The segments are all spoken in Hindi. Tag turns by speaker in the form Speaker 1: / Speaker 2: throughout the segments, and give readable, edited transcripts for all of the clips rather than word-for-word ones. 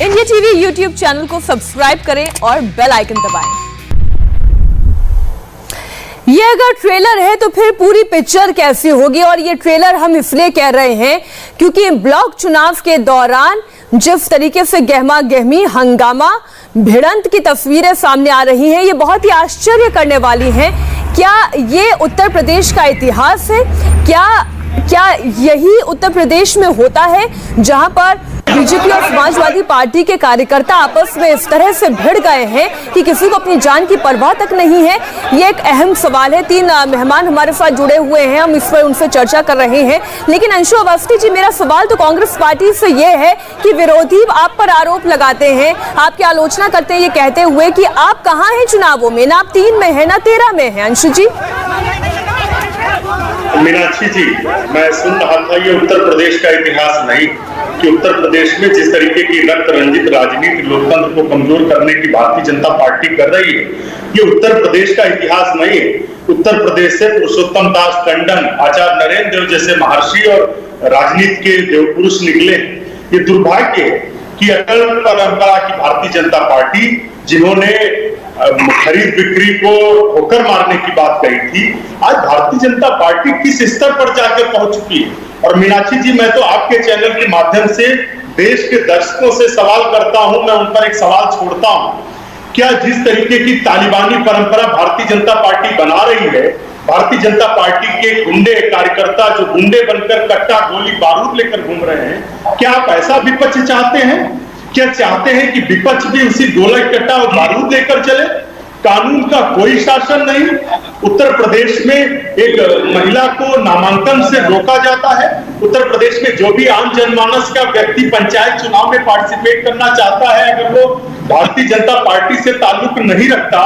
Speaker 1: इंडिया टीवी यूट्यूब चैनल को सब्सक्राइब करें और बेल आइकन दबाएं। ये अगर ट्रेलर है तो फिर पूरी पिक्चर कैसी होगी? और ये ट्रेलर हम इसलिए कह रहे हैं क्योंकि ब्लॉक चुनाव के दौरान जिस तरीके से गहमा गहमी, हंगामा, भिड़ंत की तस्वीरें सामने आ रही हैं, ये बहुत ही आश्चर्य करने वाली हैं। क्या ये उत्तर प्रदेश का इतिहास है? क्या यही उत्तर प्रदेश में होता है जहां पर बीजेपी और समाजवादी पार्टी के कार्यकर्ता आपस में इस तरह से भिड़ गए हैं कि किसी को अपनी जान की परवाह तक नहीं है? ये एक अहम सवाल है। 3 मेहमान हमारे साथ जुड़े हुए हैं, हम इस पर उनसे चर्चा कर रहे हैं। लेकिन अंशु अवस्थी जी, मेरा सवाल तो कांग्रेस पार्टी से ये है कि विरोधी आप पर आरोप लगाते हैं, आपकी आलोचना करते हैं, ये कहते हुए कि आप कहाँ हैं चुनावों में? ना आप 3 में है ना 13 में है। अंशु जी।
Speaker 2: मीनाक्षी जी, मैं सुन रहा था ये उत्तर प्रदेश का इतिहास नहीं कि उत्तर प्रदेश में जिस तरीके की रक्त रंजित राजनीति लोकतंत्र को कमजोर करने की भारतीय जनता पार्टी कर रही है, ये उत्तर प्रदेश का इतिहास नहीं है। उत्तर प्रदेश से पुरुषोत्तम दास टंडन, आचार्य नरेंद्र देव जैसे महर्षि और राजनीति के देव पुरुष निकले। ये दुर्भाग्य है कि अटल परंपरा की भारतीय जनता पार्टी, जिन्होंने खरीद बिक्री को ठोकर मारने की बात कही थी, आज भारतीय जनता पार्टी किस स्तर पर जाकर पहुंच चुकी है। और मीनाक्षी जी, मैं तो आपके चैनल के माध्यम से देश के दर्शकों से सवाल करता हूं, मैं उन पर एक सवाल छोड़ता हूं। क्या जिस तरीके की तालिबानी परंपरा भारतीय जनता पार्टी बना रही है, भारतीय जनता पार्टी के गुंडे कार्यकर्ता जो गुंडे बनकर कट्टा गोली बारूद लेकर घूम रहे हैं, क्या आप ऐसा विपक्ष चाहते हैं? क्या चाहते हैं कि विपक्ष भी उसी गोला कट्टा और बारूद लेकर चले? कानून का कोई शासन नहीं। उत्तर प्रदेश में एक महिला को नामांकन से रोका जाता है। उत्तर प्रदेश में जो भी आम जनमानस का व्यक्ति पंचायत चुनाव में पार्टिसिपेट करना चाहता है, अगर वो भारतीय जनता पार्टी से ताल्लुक नहीं रखता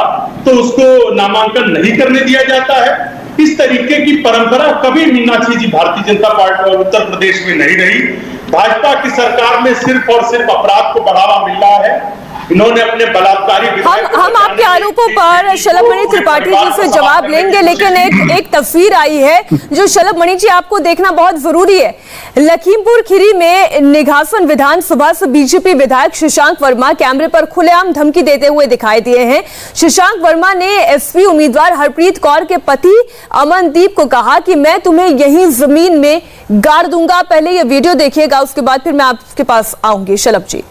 Speaker 2: तो उसको नामांकन नहीं करने दिया जाता है। इस तरीके की परंपरा कभी मीनाक्षी जी भारतीय जनता पार्टी उत्तर प्रदेश में नहीं रही। भाजपा की सरकार में सिर्फ और सिर्फ अपराध को बढ़ावा मिल रहा है। इन्होंने अपने बलात्कारी
Speaker 1: हम आपके आरोपों पर शलभमणि त्रिपाठी जी से जवाब लेंगे, लेकिन एक तस्वीर आई है जो शलभमणि जी आपको देखना बहुत जरूरी है। लखीमपुर खीरी में निघासन विधानसभा से बीजेपी विधायक शशांक वर्मा कैमरे पर खुलेआम धमकी देते हुए दिखाई दिए हैं। शशांक वर्मा ने एसपी उम्मीदवार हरप्रीत कौर के पति अमनदीप को कहा कि मैं तुम्हें यहीं जमीन में गाड़ दूंगा। पहले ये वीडियो देखिएगा, उसके बाद फिर मैं आपके पास आऊंगी। शलभ जी,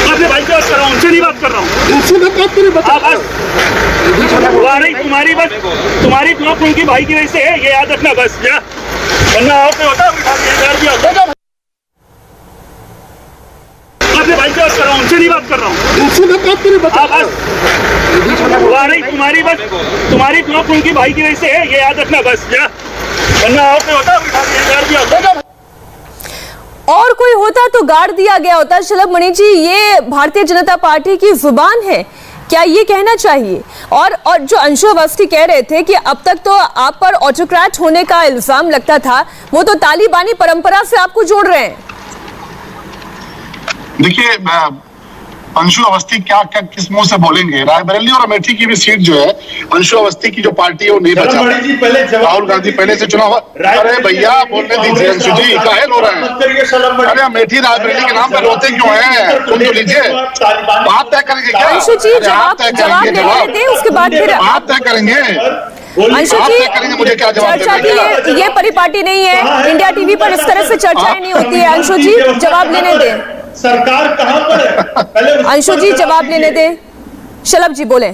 Speaker 3: अपने भाई से बात कर रहा हूँ, उनसे नहीं बात कर रहा हूँ। तुम्हारी ब्लॉक उनकी भाई की वजह से है, ये याद रखना बस। वरना और कोई होता अपने भाई से बात कर रहा हूँ, उनसे नहीं बात कर रहा हूँ। तुम्हारी ब्लॉक उनकी भाई की वजह से है, ये याद रखना बस। वरना और कोई होता
Speaker 1: और कोई होता तो गाड़ दिया गया होता। शलभमणि जी, ये भारतीय जनता पार्टी की जुबान है, क्या ये कहना चाहिए? और जो अंशु अवस्थी कह रहे थे कि अब तक तो आप पर ऑटोक्रेट होने का इल्जाम लगता था, वो तो तालिबानी परंपरा से आपको जोड़ रहे हैं।
Speaker 4: देखिए, अंशु अवस्थी क्या किस मुंह से बोलेंगे? रायबरेली और अमेठी की भी सीट जो है अंशु अवस्थी की जो पार्टी है वो नहीं बचा। राहुल गांधी पहले से चुनाव। अरे भैया बोलने दीजिए अंशु जी, काहे रो रहे हैं? अरे अमेठी रायबरेली के नाम पर रोते क्यों हैं? सुन तो लीजिए, आप तय करेंगे क्या?
Speaker 1: अंशु जी, जवाब दें, उसके बाद फिर
Speaker 4: आप तय करेंगे।
Speaker 1: अंशु जी,
Speaker 4: मुझे क्या जवाब
Speaker 1: चर्चा की ये परिपाटी नहीं है। इंडिया टीवी पर इस तरह से चर्चाएं नहीं होती है। अंशु जी, जवाब लेने दें।
Speaker 2: सरकार कहां पर है?
Speaker 1: अंशु जी, जवाब लेने दें। शलभ जी बोले।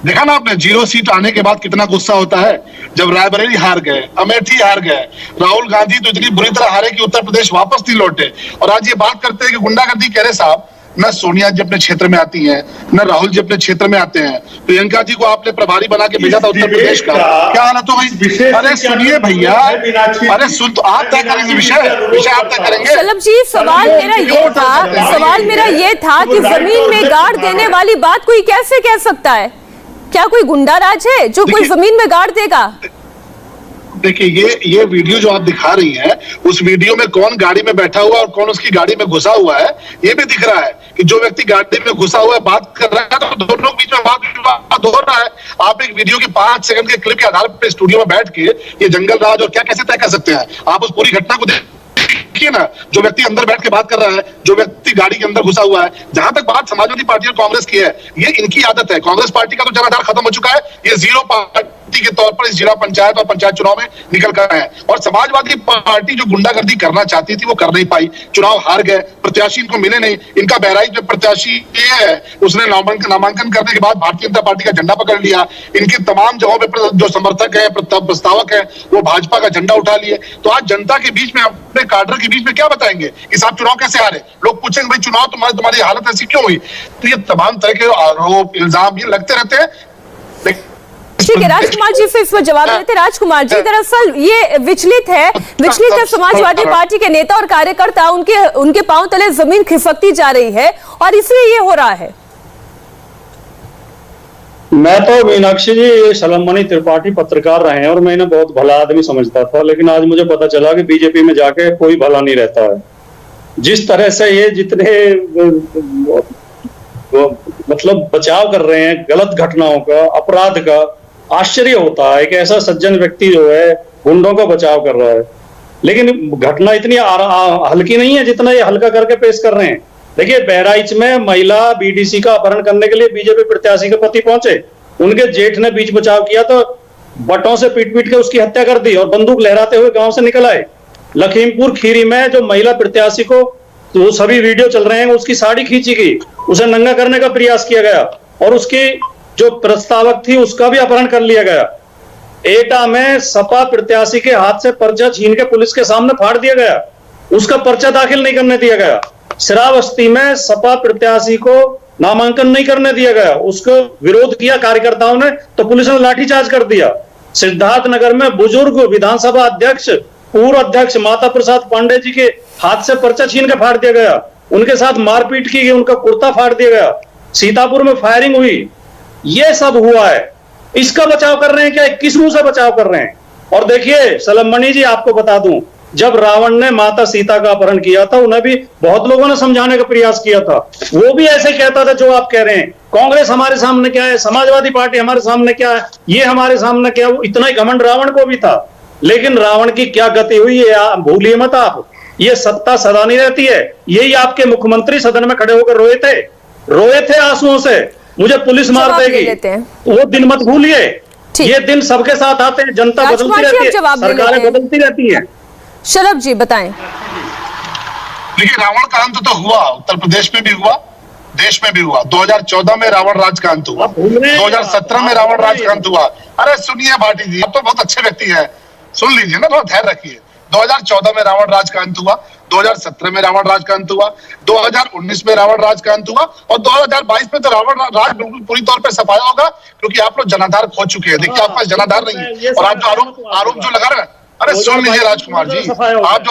Speaker 4: देखा ना आपने, 0 सीट आने के बाद कितना गुस्सा होता है। जब रायबरेली हार गए, अमेठी हार गए, राहुल गांधी तो इतनी बुरी तरह हारे कि उत्तर प्रदेश वापस नहीं लौटे। और आज ये बात करते हैं कि गुंडागर्दी कह रहे साहब। न सोनिया जी अपने क्षेत्र में आती हैं, न राहुल जी अपने क्षेत्र में आते हैं। प्रियंका जी को आपने प्रभारी बना के भेजा था उत्तर प्रदेश का, क्या हालत हो गई? अरे सुनिए भैया, अरे सुन तो आप तय करेंगे विषय आप तय करेंगे।
Speaker 1: शलभ जी, सवाल मेरा ये था कि जमीन में गाड़ देने वाली बात कोई कैसे कह सकता है? क्या कोई गुंडा राज है जो कोई जमीन में गाड़ देगा?
Speaker 4: देखिए, ये वीडियो जो आप दिखा रही हैं, उस वीडियो में कौन गाड़ी में बैठा हुआ और कौन उसकी गाड़ी में घुसा हुआ है, ये भी दिख रहा है कि जो व्यक्ति गाड़ी में घुसा हुआ है बात कर रहा है, तो दोनों के बीच में बात हो रहा है। आप एक वीडियो के 5 सेकंड के क्लिप के आधार पर स्टूडियो में बैठ के ये जंगल राज और क्या कैसे तय कर सकते हैं? आप उस पूरी घटना को देखिए ना, जो व्यक्ति अंदर बैठ के बात कर रहा है, जो व्यक्ति गाड़ी के अंदर घुसा हुआ है, जहां तक बात समाजवादी पार्टी और कांग्रेस की है, ये इनकी आदत है। कांग्रेस पार्टी का तो जनाधार खत्म हो चुका है, ये जीरो पार्टी के तौर पर इस जिला पंचायत और पंचायत चुनाव में निकल कर आए हैं। और समाजवादी पार्टी जो गुंडागर्दी करना चाहती थी वो कर नहीं पाई, चुनाव हार गए, प्रत्याशी इनको मिले नहीं। इनका बहराइच में प्रत्याशी ये है, उसने नामांकन करने के बाद भारतीय जनता पार्टी का झंडा पकड़ लिया। इनके तमाम जगहों पे जो समर्थक है, प्रस्तावक है, वो भाजपा का झंडा उठा लिए। तो आज जनता के बीच में, अपने काडर के बीच में क्या बताएंगे कि साहब चुनाव कैसे हारे? लोग पूछेंगे भाई चुनाव तुम्हारी हालत ऐसी क्यों हुई? तो ये तमाम तरह के आरोप इल्जाम ये लगते रहते हैं।
Speaker 1: ठीक है राजकुमार जी, फिर इसमें जवाब देते। राजकुमार जी, दरअसल ये विचलित है समाजवादी पार्टी के नेता और कार्यकर्ता, उनके पांव तले जमीन खिसकती जा रही है और इसलिए ये हो रहा है।
Speaker 5: मैं तो मीनाक्षी जी सलमनी त्रिपाठी पत्रकार रहे हैं और मैं इन्हें बहुत भला आदमी समझता था, लेकिन आज मुझे पता चला कि बीजेपी में जाके कोई भला नहीं रहता है। जिस तरह से ये जितने मतलब बचाव कर रहे हैं गलत घटनाओं का, अपराध का, आश्चर्य होता है कि ऐसा सज्जन व्यक्ति जो है गुंडों का बचाव कर रहा है। लेकिन घटना इतनी हल्की नहीं है जितना ये हल्का करके पेश कर रहे हैं। देखिए, बहराइच में महिला बीडीसी का अपहरण करने के लिए बीजेपी प्रत्याशी के पति पहुंचे, उनके जेठ ने बीच बचाव किया तो बटों से पीट पीट के उसकी हत्या कर दी और बंदूक लहराते हुए गांव से निकल आए। लखीमपुर खीरी में जो महिला प्रत्याशी को, तो सभी वीडियो चल रहे हैं, उसकी साड़ी खींची गई, उसे नंगा करने का प्रयास किया गया और उसकी जो प्रस्तावक थी उसका भी अपहरण कर लिया गया। एटा में सपा प्रत्याशी के हाथ से पर्चा छीन के पुलिस के सामने फाड़ दिया गया, उसका पर्चा दाखिल नहीं करने दिया गया। श्रावस्ती में सपा प्रत्याशी को नामांकन नहीं करने दिया गया, उसको विरोध किया कार्यकर्ताओं ने तो पुलिस ने लाठीचार्ज कर दिया। सिद्धार्थनगर में बुजुर्ग विधानसभा अध्यक्ष, पूर्व अध्यक्ष माता प्रसाद पांडे जी के हाथ से पर्चा छीन के फाड़ दिया गया, उनके साथ मारपीट की गई, उनका कुर्ता फाड़ दिया गया। सीतापुर में फायरिंग हुई, ये सब हुआ है। इसका बचाव कर रहे हैं क्या? 21 मुंह से बचाव कर रहे हैं। और देखिए सलमनी जी, आपको बता दूं, जब रावण ने माता सीता का अपहरण किया था, उन्हें भी बहुत लोगों ने समझाने का प्रयास किया था, वो भी ऐसे कहता था जो आप कह रहे हैं। कांग्रेस हमारे सामने क्या है, समाजवादी पार्टी हमारे सामने क्या है, ये हमारे सामने क्या है। इतना ही घमंड रावण को भी था, लेकिन रावण की क्या गति हुई ये भूलिए मत आप। ये सत्ता सदा नहीं रहती है। यही आपके मुख्यमंत्री सदन में खड़े होकर रोए थे आंसुओं से, मुझे पुलिस मार देगी। वो दिन मत भूलिए, ये दिन सबके साथ आते हैं। जनता बदलती रहती है, सरकारें बदलती रहती हैं।
Speaker 1: शलभ जी बताएं।
Speaker 4: देखिए, रावण का अंत तो हुआ, उत्तर प्रदेश में भी हुआ, देश में भी हुआ। 2014 में रावण राज का अंत हुआ, 2017 में रावण राज का अंत हुआ। अरे सुनिए भाटी जी, आप तो बहुत अच्छे व्यक्ति हैं, सुन लीजिए ना, थोड़ा धैर्य रखिए। 2014 में रावण राज का अंत हुआ, 2017 में रावण राज का अंत हुआ, 2019 में रावण राज का अंत हुआ और 2022 में तो रावण राज बिल्कुल पूरी तौर पर सफाया होगा, क्योंकि आप लोग जनाधार खो चुके हैं। देखिए, आपके पास जनाधार नहीं है और आप जो आरोप जो लगा रहे हैं, अरे सुन लीजिए राजकुमार जी, आप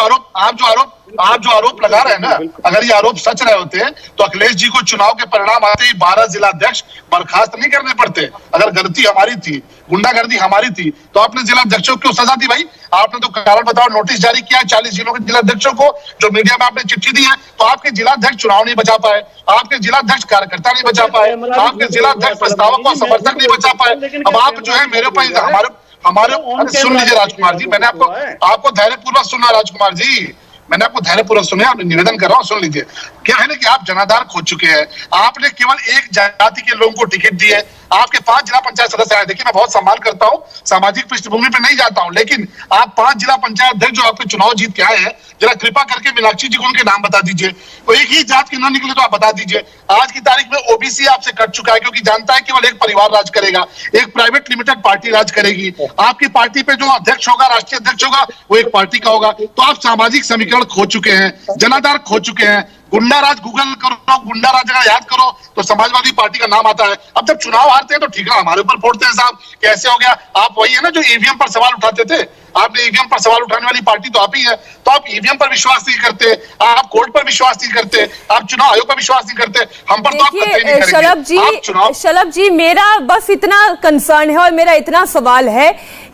Speaker 4: जो आरोप लगा रहे हैं ना, अगर ये आरोप सच रहे होते हैं तो अखिलेश जी को चुनाव के परिणाम आते ही 12 जिलाध्यक्ष बर्खास्त नहीं करने पड़ते। अगर गलती हमारी थी, गुंडागर्दी हमारी थी, तो आपने जिलाध्यक्षों को क्यों सजा दी भाई? आपने तो कारण बताओ नोटिस जारी किया है 40 जिलों के जिलाध्यक्षों को, जो मीडिया में आपने चिट्ठी दी है, तो आपके जिलाध्यक्ष चुनाव नहीं बचा पाए, आपके जिलाध्यक्ष कार्यकर्ता नहीं बचा पाए, आपके जिलाध्यक्ष प्रस्तावक और समर्थक नहीं बचा पाए। अब आप जो है मेरे ऊपर हमारे सुन लीजिए राजकुमार जी, मैंने आपको धैर्यपूर्वक सुना राजकुमार जी, मैंने आपको धैर्यपूर्वक सुना, निवेदन कर रहा हूँ, सुन लीजिए। क्या है ना कि आप जनाधार खो चुके हैं। आपने केवल एक जाति के लोगों को टिकट दी है, आपके 5 जिला पंचायत सदस्य आए। देखिए, मैं बहुत सम्मान करता हूँ, सामाजिक पृष्ठभूमि पे नहीं जाता हूँ, लेकिन आप 5 जिला पंचायत अध्यक्ष जो आपके चुनाव जीत के आए हैं, जरा कृपा करके मीनाक्षी जी को उनके नाम बता दीजिए। वो एक ही जात के ना निकले तो आप बता दीजिए। आज की तारीख में ओबीसी आपसे कट चुका है, क्योंकि जानता है केवल एक परिवार राज करेगा, एक प्राइवेट लिमिटेड पार्टी राज करेगी। आपकी पार्टी पे जो अध्यक्ष होगा, राष्ट्रीय अध्यक्ष होगा, वो एक पार्टी का होगा। तो आप सामाजिक समीकरण खो चुके हैं, जनाधार खो चुके हैं। गुंडा राज गूगल करो, गुंडा राज अगर याद करो तो समाजवादी पार्टी का नाम आता है। अब जब चुनाव हारते हैं तो ठीक है, हमारे ऊपर फोड़ते हैं साहब, कैसे हो गया। आप वही है ना जो ईवीएम पर सवाल उठाते थे, आपने ईवीएम पर सवाल उठाने वाली पार्टी तो आप ही है। तो आप ईवीएम पर विश्वास नहीं करते, आप कोर्ट पर विश्वास नहीं करते, आप चुनाव आयोग पर विश्वास नहीं करते, हम पर तो आप कतई नहीं करेंगे।
Speaker 1: शलभ जी, मेरा बस इतना कंसर्न है और मेरा इतना सवाल है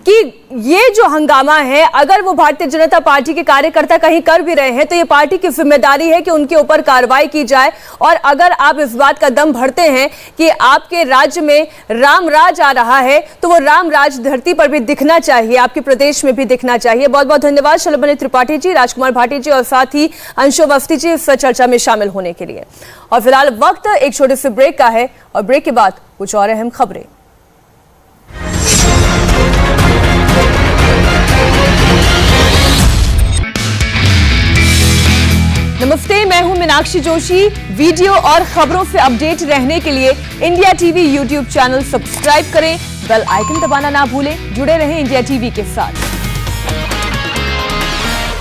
Speaker 1: कि ये जो हंगामा है, अगर वो भारतीय जनता पार्टी के कार्यकर्ता कहीं कर भी रहे हैं तो ये पार्टी की जिम्मेदारी है कि उनके ऊपर कार्रवाई की जाए। और अगर आप इस बात का दम भरते हैं कि आपके राज्य में राम राज आ रहा है तो वो राम राज धरती पर भी दिखना चाहिए, आपके प्रदेश में भी दिखना चाहिए। बहुत बहुत धन्यवाद शलभमणि त्रिपाठी जी, राजकुमार भाटी जी और साथ ही अंशु अवस्थी जी इस चर्चा में शामिल होने के लिए। और फिलहाल वक्त एक छोटे से ब्रेक का है और ब्रेक के बाद कुछ और अहम खबरें। नमस्ते, मैं हूं मीनाक्षी जोशी। वीडियो और खबरों से अपडेट रहने के लिए India TV YouTube channel subscribe करें, बेल आइकन दबाना ना भूलें। जुड़े रहें इंडिया टीवी के साथ।